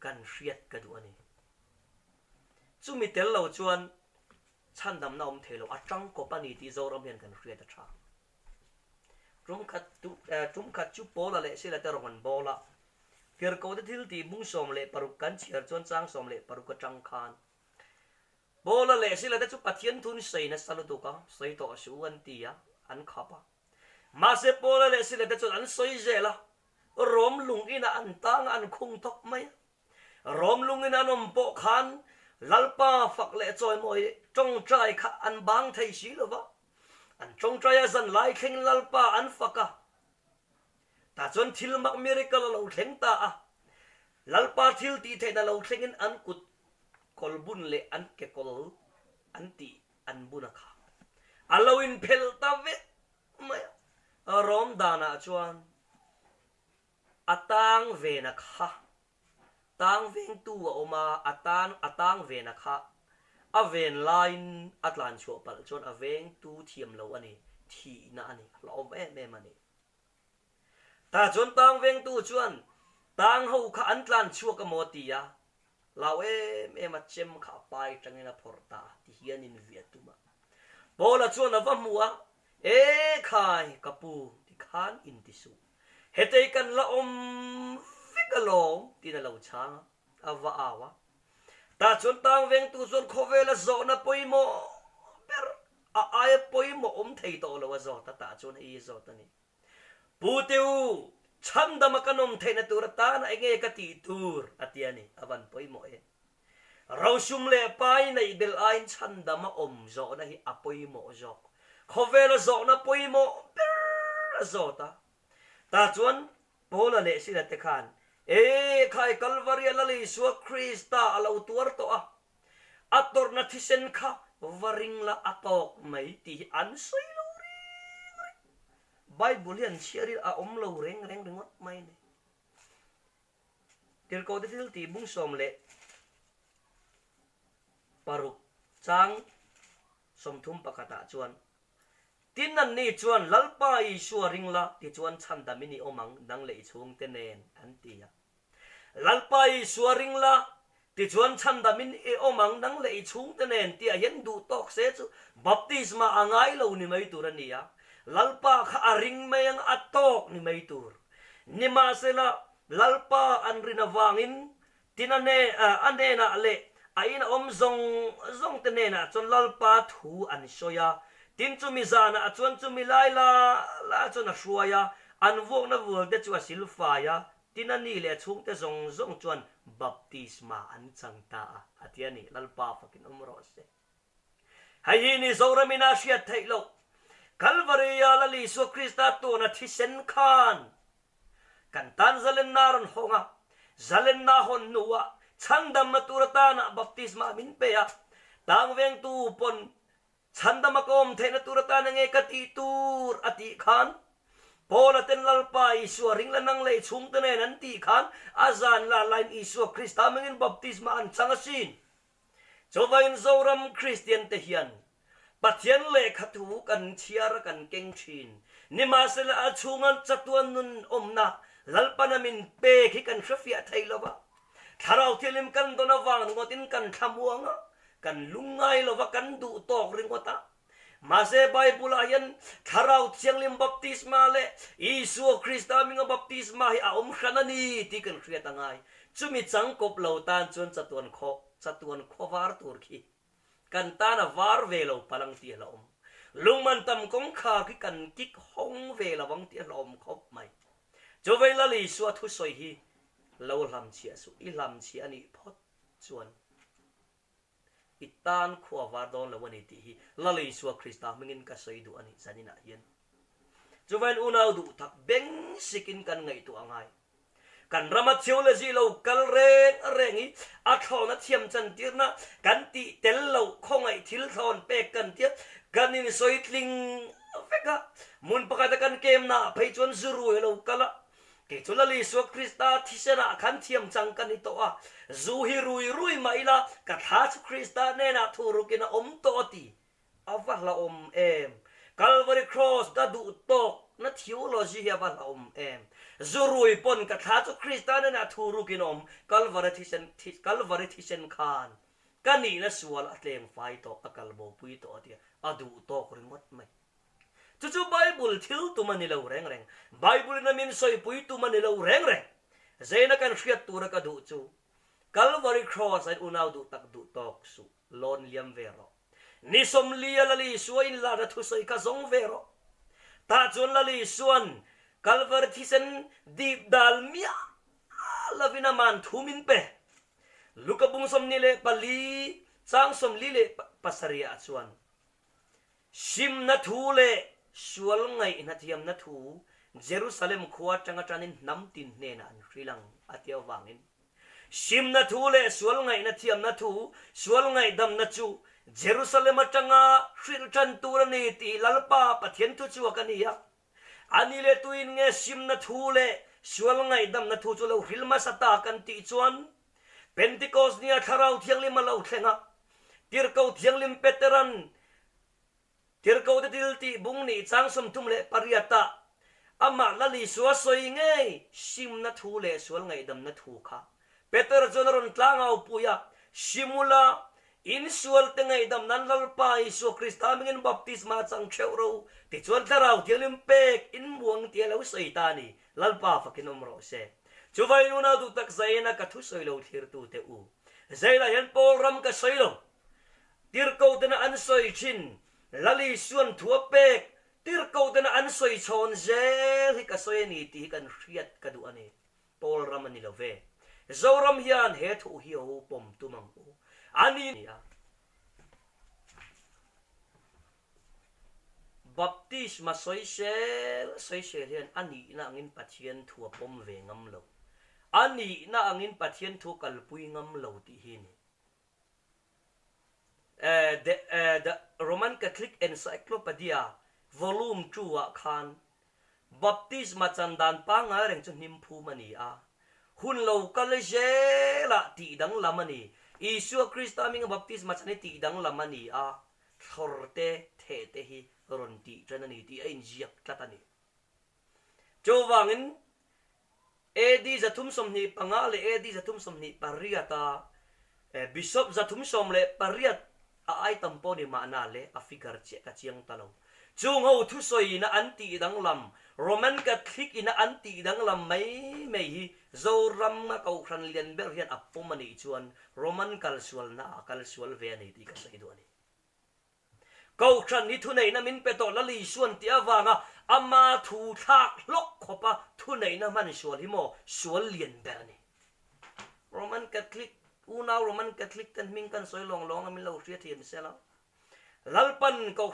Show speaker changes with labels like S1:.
S1: กันเรียดกระดูนี่จุมีเตลเราชวนฉันดำน้ำเทลอาจังก็ปนีที่โจรเมียนกันเรียดชาจุ่มขัดจุโปละเละสิละแต่รมันโบละเกิดเขาได้ทิลตีมุ้งสมเละปรุกันเชียร์จวนจ้างสมเละปรุกจังคานโบละเละสิละแต่จุปัทยันทุนใส่ในสลุตุกะใส่ต่อสู้อันตีอะอันขับมาเสพโบละเละสิละแต่จุอันใส่เจละรวมลุงอินะอันตั้งอันคงทกไหมรวมลุงอินะนมโปขันลัลป้าฝักเละจอยมวยจงใจขะอันบางไทยสีหรือวะอันจงใจสันไล่เข่งลัลป้าอันฝักะแต่จนทิลมักมิริกเราเข่งตาลัลป้าทิลตีเทนเราเข่งอันกุดกอลบุญเละอันเกกอลอันตีอันบุญค่ะอัลลอฮินเพลตาเวไม่รอมดานาจวนอัตังเวนักค่ะตังเวงตัวออกมาอัตังเวนักค่ะอเวนไลน์อัตลันชัวปัลจนอเวงตูเทียมเราอันนี้ทีน่ะอันนี้เราแม่มันนี่แต่จนตังเวงตูจวนตังเขาขันลันชัวกโมตียาเรามาเจ็มขาไปจังเงินพอร์ตาที่เฮียนินเวียตุมาโบละจวนนวัมมัวขายกระปูที่ขานอินทิสุเหตุกันละฟิกลงที่นั่นเราช้างอาวะแต่จนตังเวงตูจนโคเวลโซนปอยโมเปรอายปอยโมเทยโตละวะโซตาจนอีโซตนี่ปูติวฉันดำกันเทนตูรตานไอเงกติตูร์อติยานี่อวันปอยโมเราชุมเล่ไปในเดลไอน์ฉันดำโซนะฮิอปอยโมโซโคเวลโซนปอยโมเปรโซตาตาจวนโพลเลสิละเตขันใครกัลวารีละลิสวคริสตาอาลาวตัวตัวอัตโนนัทิเซนข้าวาริงละอัตอกไม่ตีอันสวยลูริไบเบิลยันเชียริอาลูเร่งดึงวัดไม่เนี่ยเดี๋ยวเขาได้ทิลตีบุ้งสมเละปารุกจังสมทุมปากตาจวนที่นั่นนี่ชวนลัลปายชัวริงละที่ชวนฉันดามินิโอมังดังเลยชงเตเนนอันตียลัลปายชัวริงละที่ชวนฉันดามินิโอมังดังเลยชงเตเนนที่ยันดูตอกเสจูบัพติสมาอ่างไอเรานี่ไม่ตัวนี่ยลัลปาข้าริงไม่ยังอัตตอกนี่ไม่ตัวนี่มาเสละลัลปาอันรินาวางินที่นั่นอันเนน่ะเละไอ้น่ะซงเตเนน่ะจนลัลปาถูอันโชยาทินจุมิซานะจวนจุมิไลลาจวนชัวยาอันวงนะวัวเดจวสิลฟายาทินันนี่เลชุงเตซงจวนบัพติสมาอันจังตาอัตยานี่ลัลปาฟักินอุมรอสเซให้ยินี่โซรามินาเชียไทโลคัลวารียาลลิสุคริสตาตัวนะทิเซนคานกันตันซาเลนนารันฮงะซาเลนนาฮอนนัวฉันดำมาตุรตานะบัพติสมามินเปียตังเวงตูปนฉันดำมาคมเทนตุรตานังเอกติตูร์อติขันพอละเต็นลัลปาอิสวริงละนังเลยชุมเตเนนันติขันอาจารย์ละลายอิสวคริสต์มังอินบัพติสมาอันสังสินจบอินโซรัมคริสเตียนเทียนปัจจัยเลขถูกันเชียร์กันเก่งชินนิมาเสละชุงันจัตวันนุนนะลัลปานามินเปคิกันเชฟยาไทยละวะถ้าเราเทลิมกันตัวนาวังงตินกันทำวังกันลุงไงเราว่ากันดูตอกริงวตามาเสบายบุลายันถ้าเราเชียงลิมบัพติสมาเลอิสุคริสต์มิงบัพติสมาให้อาขนานีที่กันเครียดตั้งไงจุมิจังกบเหล่าตานจนจัตวันขวาร์ตุรกีกันตานวาร์เวลาพลังเตียลอมลุงมันตำกงขาคิกันกิกฮงเวลาวังเตียลอมคบไม่จเวลาลิสวทุสอยฮีเราลำเชียสุอีลำเชียนี่พอดชวนอิตานขวาวาดอนละวันนี้ที่ละเลยสัวคริสต์มิงินกัสไยดูอันนี้สันนินาเย็นจุวันอุณาดูทักเบงสิกินกันไงตัวง่ายกันรามาเชียวเลยสิเรากัลเรงอีอัฐอนเทียมจันทีนะกันติเตลเราคงไอทิลทอนเปกันเทียกันนี่สอยลิงเฟกะมุนปะกันกันเกมน่ะไปจนสุรุ่ยเรากัละเกจุลลิสวคริสต์ที่เสนาขันเทียมจังกันนี่ตัวจูฮิรุยไม่ละกัทาสคริสต์เนี่ยนะทูรุกินะตัวตีอาวะละเอ็มกัลวารีครอสดัดูตก na theology hi ba la em zurui pon ka tha chu Christian na thuru kinom Calvary Thishan khan kani na sual atleng fai to akalbo pui to atia adu to krimot mai chu Bible thil tu manilo reng reng Bible na min soi pui tu manilo reng reng zaina kan hriat tura ka du chu Calvary cross ai unau du tak du tok su lon liam vero ni som lia lali suain la da thu soi ka zong vero ta chun lali suan Calvary Thishan deep dal mia lavina man thumin pe lukabung som nile pali chang som lile pasaria chuan sim na thu le sual ngai na thiam na thu Jerusalem khuwa tanga tanin namtin ne na an hrilang atia wangin sim na thu le sual ngai na thiam na thu sual ngai dam na chu Jerusalem atanga hril tan turani ti lalpa pathian thu chu kania anile tuin nge sim na thu le sual ngai dam na thu chu lo hilma sata kan ti chuan Pentecost nia tharau thianglim lo thlenga tirkau thianglim peteran tirkau de dilti bungni changsom tumle pariata ama lali suwa soi nge sim na thu le sual ngai dam na thu kha Peter jonaron tlangau puya simula in sual te ngai dam nan lalpa Isu Krista mingin baptisma chang chero ti chuan tharau thianglim pek in muang tialo saitani lalpa fakinom ro se chuwai nuna du tak zaina ka thu soilo thir tu te u zaila hen pol ram ka soilo tirko tena an soi chin lali suan thua pek tirko tena an soi chon zel hi ka soi ni ti kan hriat ka du ani pol ram ani love zoram hian he thu hi ho pom tumang u ani ya baptisma soi sel hian ani na ngin pathian thua pom ve ngam lo ani na angin pathian thu kalpui ngam lo ti hin the Roman Catholic Encyclopedia volume 2 khan baptisma chandan pa nga reng chu nim phu mani a hun lo kaleje la ti dang lamani Isu Krista ming baptisma chani ti dang lamani a thorte the hi ron ti chanani ti ain jiak tlatani chowangin edi zathum somni pangale edi zathum somni pariata bishop zathum somle pariat a ai tampo ni manale a figure che ka chiang talo chung ho thu soi na anti dang lam Roman Catholic ina anti dang lam mai hi zo ram ma kau khan lian ber hian apomani chuan Roman cultural na cultural ve ni ti ka sai do ani kau khan ni thu nei na min pe to lali suan ti awanga ama thu thak lok khopa thu nei na man sual hi mo sual lian ber ni Roman Catholic una Roman Catholic tan ming kan soi long long min lo ria thiam sela lalpan kau